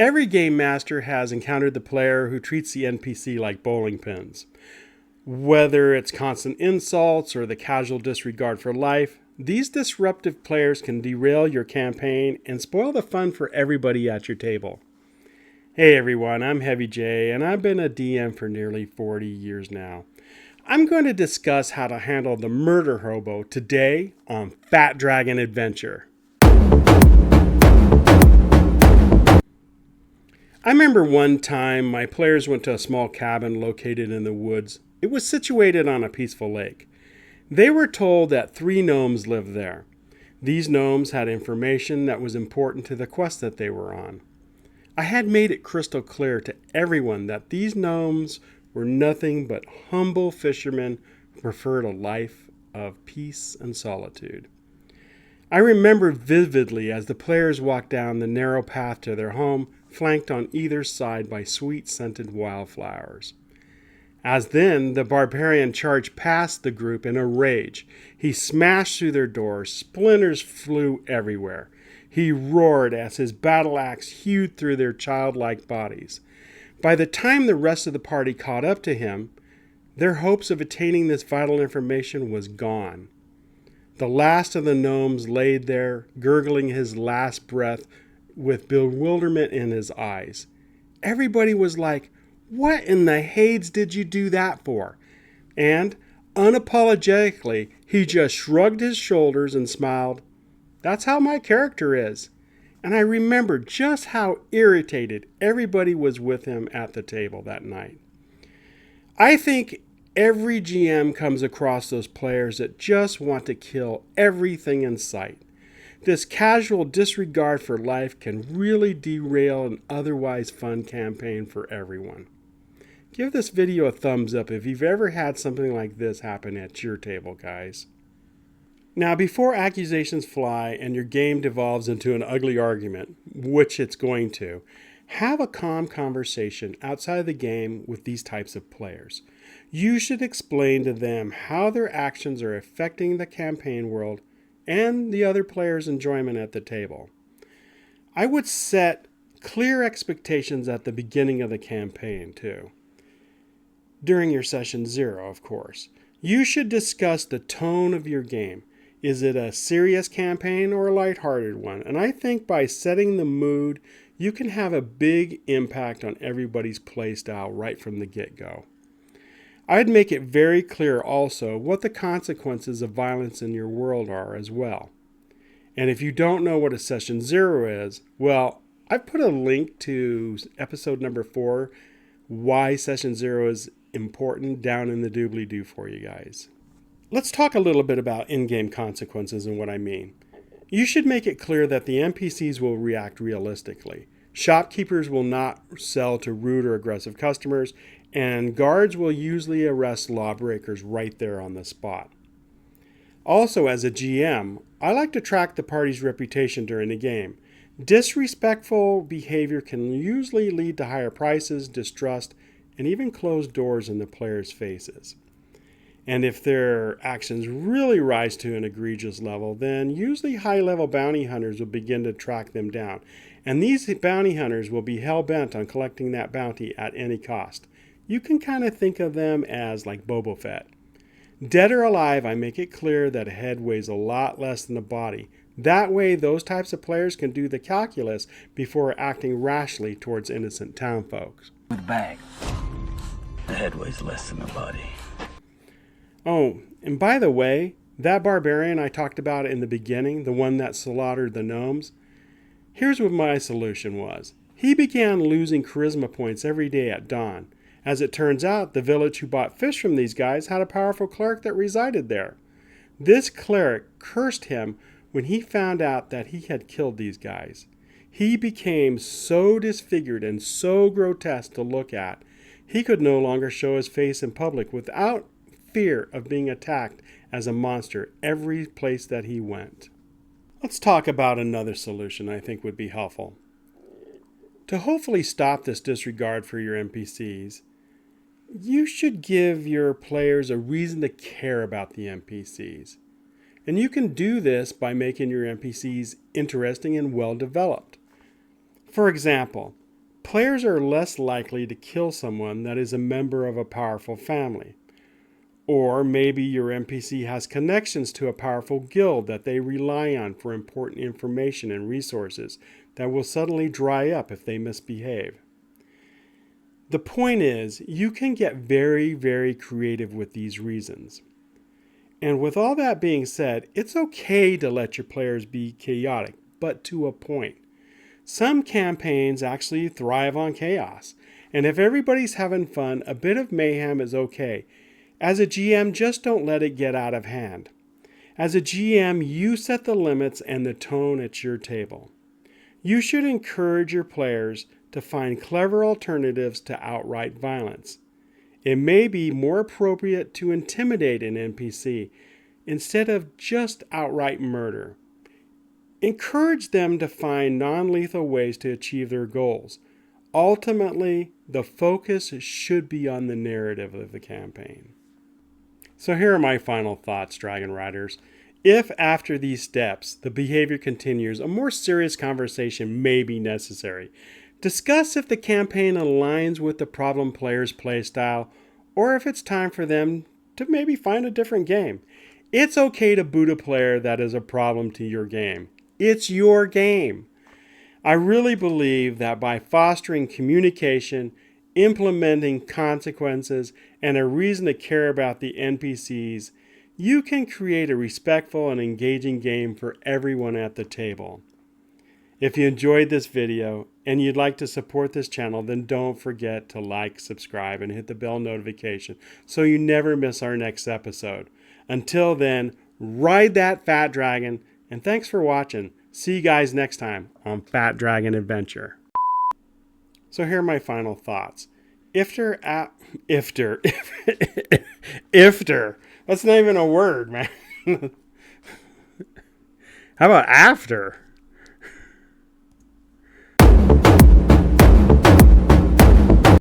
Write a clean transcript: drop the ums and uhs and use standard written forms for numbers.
Every game master has encountered the player who treats the NPC like bowling pins. Whether it's constant insults or the casual disregard for life, these disruptive players can derail your campaign and spoil the fun for everybody at your table. Hey everyone, I'm Heavy J, and I've been a DM for nearly 40 years now. I'm going to discuss how to handle the murder hobo today on Fat Dragon Adventure. I remember one time my players went to a small cabin located in the woods. It was situated on a peaceful lake. They were told that 3 gnomes lived there. These gnomes had information that was important to the quest that they were on. I had made it crystal clear to everyone that these gnomes were nothing but humble fishermen who preferred a life of peace and solitude. I remember vividly as the players walked down the narrow path to their home, flanked on either side by sweet-scented wildflowers. As then, the barbarian charged past the group in a rage. He smashed through their doors. Splinters flew everywhere. He roared as his battle axe hewed through their childlike bodies. By the time the rest of the party caught up to him, their hopes of attaining this vital information was gone. The last of the gnomes laid there, gurgling his last breath with bewilderment in his eyes. Everybody was like, "What in the Hades did you do that for?" And, unapologetically, he just shrugged his shoulders and smiled. That's how my character is. And I remember just how irritated everybody was with him at the table that night. I think every GM comes across those players that just want to kill everything in sight. This casual disregard for life can really derail an otherwise fun campaign for everyone. Give this video a thumbs up if you've ever had something like this happen at your table, guys. Now, before accusations fly and your game devolves into an ugly argument, which it's going to, have a calm conversation outside of the game with these types of players. You should explain to them how their actions are affecting the campaign world and the other players' enjoyment at the table. I would set clear expectations at the beginning of the campaign, too. During your session 0, of course. You should discuss the tone of your game. Is it a serious campaign or a lighthearted one? And I think by setting the mood, you can have a big impact on everybody's play style right from the get-go. I'd make it very clear also what the consequences of violence in your world are as well. And if you don't know what a session 0 is, well, I've put a link to episode number 4, why session 0 is important, down in the doobly-doo for you guys. Let's talk a little bit about in-game consequences and what I mean. You should make it clear that the NPCs will react realistically. Shopkeepers will not sell to rude or aggressive customers, and guards will usually arrest lawbreakers right there on the spot. Also, as a GM, I like to track the party's reputation during the game. Disrespectful behavior can usually lead to higher prices, distrust, and even closed doors in the players' faces. And if their actions really rise to an egregious level, then usually high-level bounty hunters will begin to track them down. And these bounty hunters will be hell-bent on collecting that bounty at any cost. You can kind of think of them as like Boba Fett. Dead or alive, I make it clear that a head weighs a lot less than a body. That way, those types of players can do the calculus before acting rashly towards innocent townfolk. With a bag, the head weighs less than the body. Oh, and by the way, that barbarian I talked about in the beginning, the one that slaughtered the gnomes, here's what my solution was. He began losing charisma points every day at dawn. As it turns out, the village who bought fish from these guys had a powerful cleric that resided there. This cleric cursed him when he found out that he had killed these guys. He became so disfigured and so grotesque to look at, he could no longer show his face in public without fear of being attacked as a monster every place that he went. Let's talk about another solution I think would be helpful. To hopefully stop this disregard for your NPCs, you should give your players a reason to care about the NPCs. And you can do this by making your NPCs interesting and well developed. For example, players are less likely to kill someone that is a member of a powerful family. Or maybe your NPC has connections to a powerful guild that they rely on for important information and resources that will suddenly dry up if they misbehave. The point is, you can get very, very creative with these reasons. And with all that being said, it's okay to let your players be chaotic, but to a point. Some campaigns actually thrive on chaos, and if everybody's having fun, a bit of mayhem is okay. As a GM, just don't let it get out of hand. As a GM, you set the limits and the tone at your table. You should encourage your players to find clever alternatives to outright violence. It may be more appropriate to intimidate an NPC instead of just outright murder. Encourage them to find non-lethal ways to achieve their goals. Ultimately, the focus should be on the narrative of the campaign. So here are my final thoughts, Dragon Riders. If after these steps the behavior continues, a more serious conversation may be necessary. Discuss if the campaign aligns with the problem player's playstyle, or if it's time for them to maybe find a different game. It's okay to boot a player that is a problem to your game. It's your game. I really believe that by fostering communication, implementing consequences, and a reason to care about the NPCs, you can create a respectful and engaging game for everyone at the table. If you enjoyed this video and you'd like to support this channel, then don't forget to like, subscribe, and hit the bell notification so you never miss our next episode. Until then, ride that fat dragon, and thanks for watching. See you guys next time on Fat Dragon Adventure. So here are my final thoughts. Iftar. That's not even a word, man. How about after?